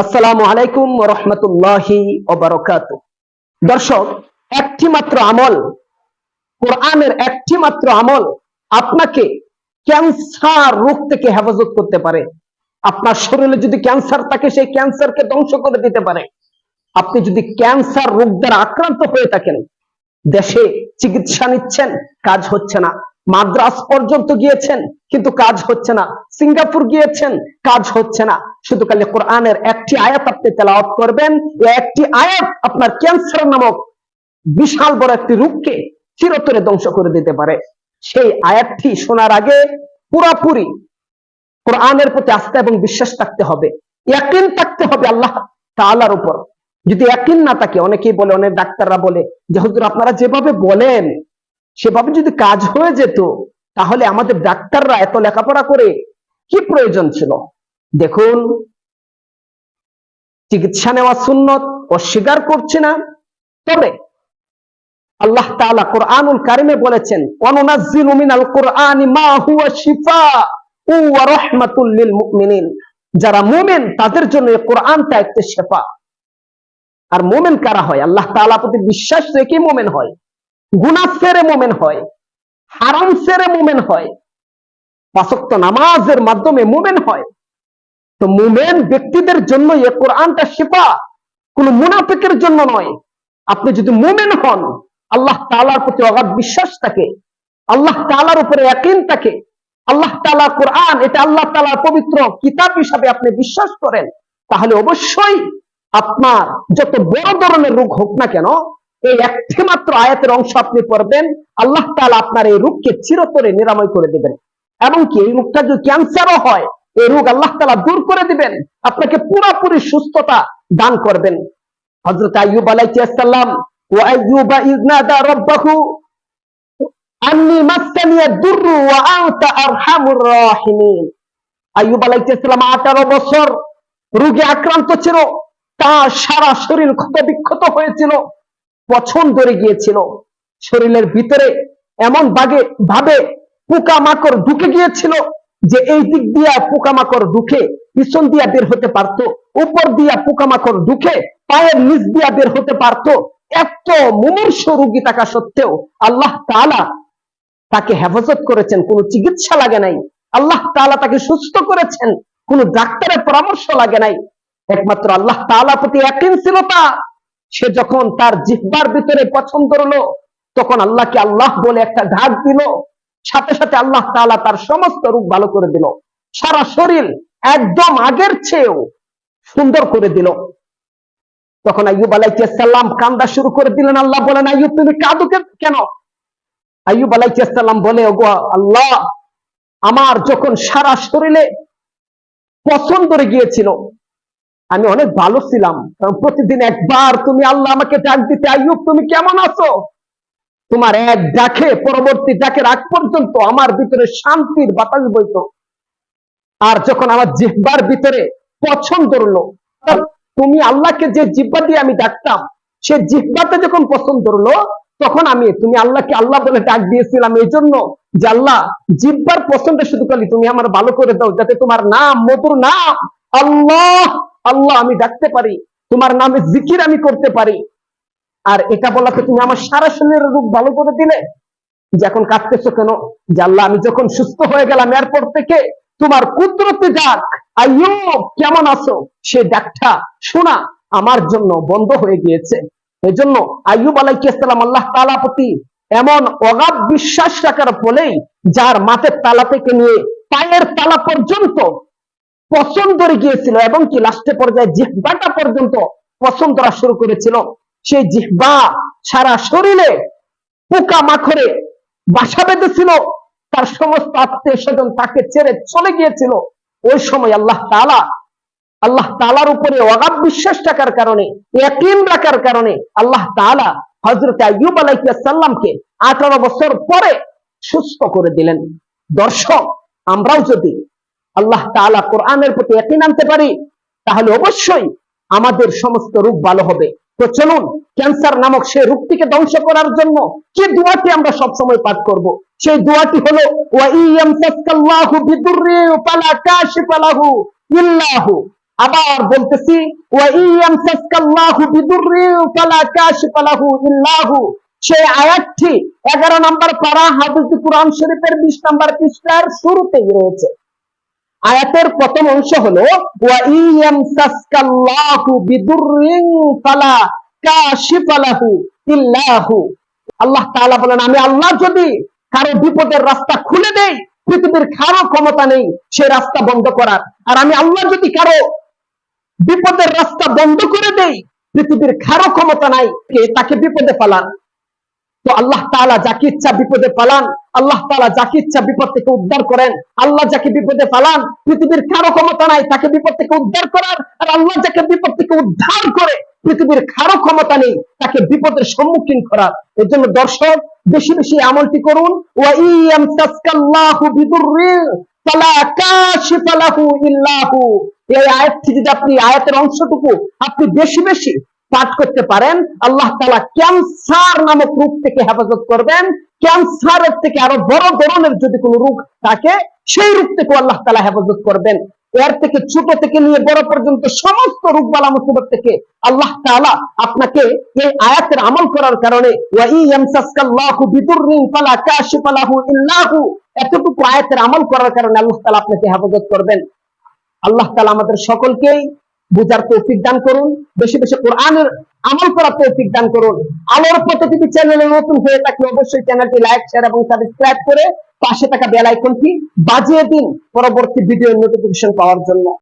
আসসালামু আলাইকুম ওয়া রাহমাতুল্লাহি ওয়া বারাকাতুহু। দর্শক, একটি মাত্র আমল, কোরআনের একটি মাত্র আমল আপনাকে ক্যান্সার রোগ থেকে হেফাজত করতে পারে। আপনার শরীরে যদি ক্যান্সার থাকে, সেই ক্যান্সারকে ধ্বংস করে দিতে পারে। আপনি যদি ক্যান্সার রোগ দ্বারা আক্রান্ত হয়ে থাকেন, দেশে চিকিৎসা নিচ্ছেন, কাজ হচ্ছে না। মাদ্রাজ পর্যন্ত গিয়েছেন, কিন্তু কাজ হচ্ছে না। সিঙ্গাপুর গিয়েছেন, কাজ হচ্ছে না। শুধু খালি কোরআনের একটি আয়াত আপনি তেলাওয়াত করবেন, এই একটি আয়াত আপনার ক্যান্সার নামক বিশাল বড় একটি রোগকে চিরতরে ধ্বংস করে দিতে পারে। সেই আয়াতটি শোনার আগে পুরোপুরি কোরআনের প্রতি আস্থা এবং বিশ্বাস থাকতে হবে, ইয়াকিন থাকতে হবে আল্লাহ তাআলার উপর। যদি ইয়াকিন না থাকে, অনেকেই বলে, অনেক ডাক্তাররা বলে যে হুজুর আপনারা যেভাবে বলেন সেভাবে যদি কাজ হয়ে যেত, তাহলে আমাদের ডাক্তাররা এত লেখাপড়া করে কি প্রয়োজন ছিল? দেখুন, চিকিৎসা নেওয়া সুন্নত, অস্বীকার করছে না। তবে আল্লাহ তাআলা কোরআনুল কারিমে বলেছেন, ওয়ানুনাজ্জিলু মিনাল কুরআনি মা হুয়া শিফাউ ওয়া রাহমাতুল লিল মুমিনিন। যারা মুমিন তাদের জন্য এই কোরআনটা একটা শিফা। আর মুমিন কারা হয়? আল্লাহ তাআলার প্রতি বিশ্বাস রেখে মুমিন হয়, গুনাহ ছেড়ে মুমিন হয়, হারাম ছেড়ে মুমিন হয়, পাঁচ ওয়াক্ত নামাজের মাধ্যমে মুমিন হয়। তো মুমিন ব্যক্তিদের জন্য এই কোরআনটা শিফা, কোন মুনাফিকের জন্য নয়। আপনি যদি মুমিন হন, আল্লাহ তাআলার প্রতি অগাধ বিশ্বাস থাকে, আল্লাহ তাআলার উপরে ইয়াকিন থাকে, আল্লাহ তাআলার কোরআন এটা আল্লাহ তাআলার পবিত্র কিতাব হিসাবে আপনি বিশ্বাস করেন, তাহলে অবশ্যই আপনার যত বড় ধরনের রোগ হোক না কেন, এই একটি মাত্র আয়াতের অংশ আপনি পড়বেন, আল্লাহ তাআলা আপনার এই রোগকে চিরতরে নিরাময় করে দিবেন। এমনকি এই রোগটা যদি ক্যান্সারও হয়, এই রোগ আল্লাহ তাআলা দূর করে দিবেন, আপনাকে পুরোপুরি সুস্থতা দান করবেন। হযরত আইয়ুব আলাইহিস সালাম, ওয়া আইয়ুবা ইয নাদা রাব্বাহু আন্নী মাসসানিয়াদ দুররু ওয়া আনতা আরহামুর রাহিমিন। আইয়ুব আলাইহিস সালাম 18 বছর রোগে আক্রান্ত ছিল, তার সারা শরীর ক্ষত বিক্ষত হয়েছিল, পছন ধরে গিয়েছিল, শরীরের ভিতরে এমন ভাবে পোকামাকড় ঢুকে গিয়েছিল যে এই দিক দিয়া পোকামাকড় ঢুকে পিছন দিয়া বের হতে পারতো, উপর দিয়া পোকামাকড় ঢুকে পায়ের নিচ দিয়া বের হতে পারতো। এত মুমূর্ষ রোগী থাকা সত্ত্বেও আল্লাহ তাআলা তাকে হেফাজত করেছেন, কোনো চিকিৎসা লাগে নাই। আল্লাহ তাআলা তাকে সুস্থ করেছেন, কোনো ডাক্তারের পরামর্শ লাগে নাই। একমাত্র আল্লাহ তাআলার প্রতি ইয়াকিন ছিল তার। সে যখন তার জিহ্বার ভিতরে পছন্দ হলো, তখন আল্লাহকে আল্লাহ বলে একটা ডাক দিল, সাথে সাথে আল্লাহ তাআলা তার সমস্ত রোগ ভালো করে দিল, সারা শরীর একদম আগের চেয়েও সুন্দর করে দিল। তখন আইয়ুব আলাইহিস সালাম কান্দা শুরু করে দিলেন। আল্লাহ বলেন, আইয়ুব তুমি কাঁদো কেন? আইয়ুব আলাইহিস সালাম বলে, ওগো আল্লাহ, আমার যখন সারা শরীরে পছন্দ ধরে গিয়েছিল, আমি অনেক ভালো ছিলাম, কারণ প্রতিদিন একবার তুমি আল্লাহ আমাকে ডাক দিতে, আইয়ুব তুমি কেমন আছো? তোমার এক ডাকে পরবর্তী ডাকের আগ পর্যন্ত আমার ভিতরে শান্তির বাতাস বইত। আর যখন আমার জিহ্বার ভিতরে পছন্দ হলো, তুমি আল্লাহকে যে জিহ্বা দিয়ে আমি ডাকতাম, সে জিহ্বাতে যখন পছন্দ হলো, তখন তুমি আল্লাহকে আল্লাহ বলে ডাক দিয়েছিলাম এই জন্য যে আল্লাহ, জিহ্বার পছন্দ শুধু খালি তুমি আমার ভালো করে দাও, যাতে তোমার নাম, মধুর নাম আল্লাহ আল্লাহ আমি ডাকতে পারি, তোমার নামে জিকির আমি করতে পারি। আর এটা বলাতে তুমি আমার সারা শরীরের রোগ ভালো করে দিলে। যে এখন কাঁদতেছো কেন? যে আল্লাহ, আমি যখন সুস্থ হয়ে গেলাম, এরপর থেকে তোমার কুদরতি ডাক, আইয়ুব কেমন আছো, সে ডাকটা শোনা আমার জন্য বন্ধ হয়ে গিয়েছে। এই জন্য আইয়ুব আলাইহিস সালাম আল্লাহ তাআলা প্রতি এমন অগাধ বিশ্বাস রাখার ফলেই, যার মাথার তালা থেকে নিয়ে পায়ের তালা পর্যন্ত পছন্দ ধরে গিয়েছিল, এবং কি লাস্টে পর্যায়ে জিহ্বাটা পর্যন্ত পছন্দ করা শুরু করেছিল। সেই জিহ্বা সারা শরীরে পোকা মাকড়ে বাসা বেঁধেছিল, তার সমস্ত আত্মীয় স্বজন তাকে ছেড়ে চলে গিয়েছিল। ওই সময় আল্লাহ তাআলার উপরে অগাধ বিশ্বাস রাখার কারণে, ইয়াকিন রাখার কারণে আল্লাহ তাআলা হযরত আইয়ুব আলাইহিস সালামকে 18 বছর পরে সুস্থ করে দিলেন। দর্শক, আমরাও যদি আল্লাহ তাআলা কোরআনের প্রতি ইয়াকিন আনতে পারি, তাহলে অবশ্যই আমাদের সমস্ত রোগ ভালো হবে। তো চলুন, ক্যান্সার নামক সেই রোগটিকে ধ্বংস করার জন্য কি দোয়াটি আমরা সব সময় পাঠ করব? সেই দোয়াটি হলো, ওয়া ইয়ামসাসকাল্লাহু বিদুররি ফালা কাশিফা লাহু ইল্লাহু। আবার বলতেছি, ওয়া ইয়ামসাসকাল্লাহু বিদুররিন ফালা কাশিফা লাহু ইল্লা হু। সেই আয়াতটি 11 নম্বর পারা হাফিজ কুরআন শরীফের 20 নম্বর পৃষ্ঠার শুরুতেই রয়েছে। আয়াতের প্রথম অংশ হলো ওয়া ইয়ামসাসকাল্লাহু বিদুররিন ফালা কাশিফা লাহু ইল্লা হু। আল্লাহ তাআলা বলেন, আমি আল্লাহ যদি কারো বিপদের রাস্তা খুলে দেই, পৃথিবীর কারো ক্ষমতা নেই সেই রাস্তা বন্ধ করার। আর আমি আল্লাহ যদি কারো বিপদের রাস্তা বন্ধ করে দেই, পৃথিবীর কারো ক্ষমতা নাই তাকে বিপদে ফেলান। তো আল্লাহ তাআলা যাকে ইচ্ছা বিপদে ফেলান, আল্লাহ তাআলা যাকে ইচ্ছা বিপদ থেকে উদ্ধার করেন। আল্লাহ যাকে বিপদে ফেলান, পৃথিবীর কারো ক্ষমতা নাই তাকে বিপদ থেকে উদ্ধার করার। আর আল্লাহ যাকে বিপদ থেকে উদ্ধার করে, পৃথিবীর কারো ক্ষমতা নেই তাকে বিপদের সম্মুখীন করার। এর জন্য দর্শক, বেশি বেশি আমলটি করুন। ওয়া ইয়ামসাসকাল্লাহু বিদুররিন ফালা কাশিফা লাহু ইল্লা হু। এই আয়াতটি যদি আপনি, আয়াতের অংশটুকু আপনি বেশি বেশি পাঠ করতে পারেন, আল্লাহ তাআলা ক্যান্সার নামক রোগ থেকে হেফাজত করবেন। ক্যান্সারের থেকে আরো বড় ধরনের যদি কোনো রোগ থাকে, সেই রোগ থেকে আল্লাহ তাআলা হেফাজত করবেন। এর থেকে ছোট থেকে নিয়ে বড় পর্যন্ত সমস্ত রোগ বালা মুসিবত থেকে আল্লাহ তাআলা আপনাকে এই আয়াতের আমল করার কারণে, ওয়া ইয়ামসাসকাল্লাহু বিদুররিন ফালা কাশিফা লাহু ইল্লা হু, এতটুকু আয়াতের আমল করার কারণে আল্লাহ তাআলা আপনাকে হেফাজত করবেন। আল্লাহ তাআলা আমাদের সকলকেই বুঝার তৌফিক দান করুন, বেশি বেশি কোরআনের আমল করার তৌফিক দান করুন। আলোর পথে টিভি চ্যানেলে নতুন হয়ে থাকলে অবশ্যই চ্যানেলটি লাইক, শেয়ার এবং সাবস্ক্রাইব করে পাশে থাকা বেল আইকনটি বাজিয়ে দিন পরবর্তী ভিডিওর নোটিফিকেশন পাওয়ার জন্য।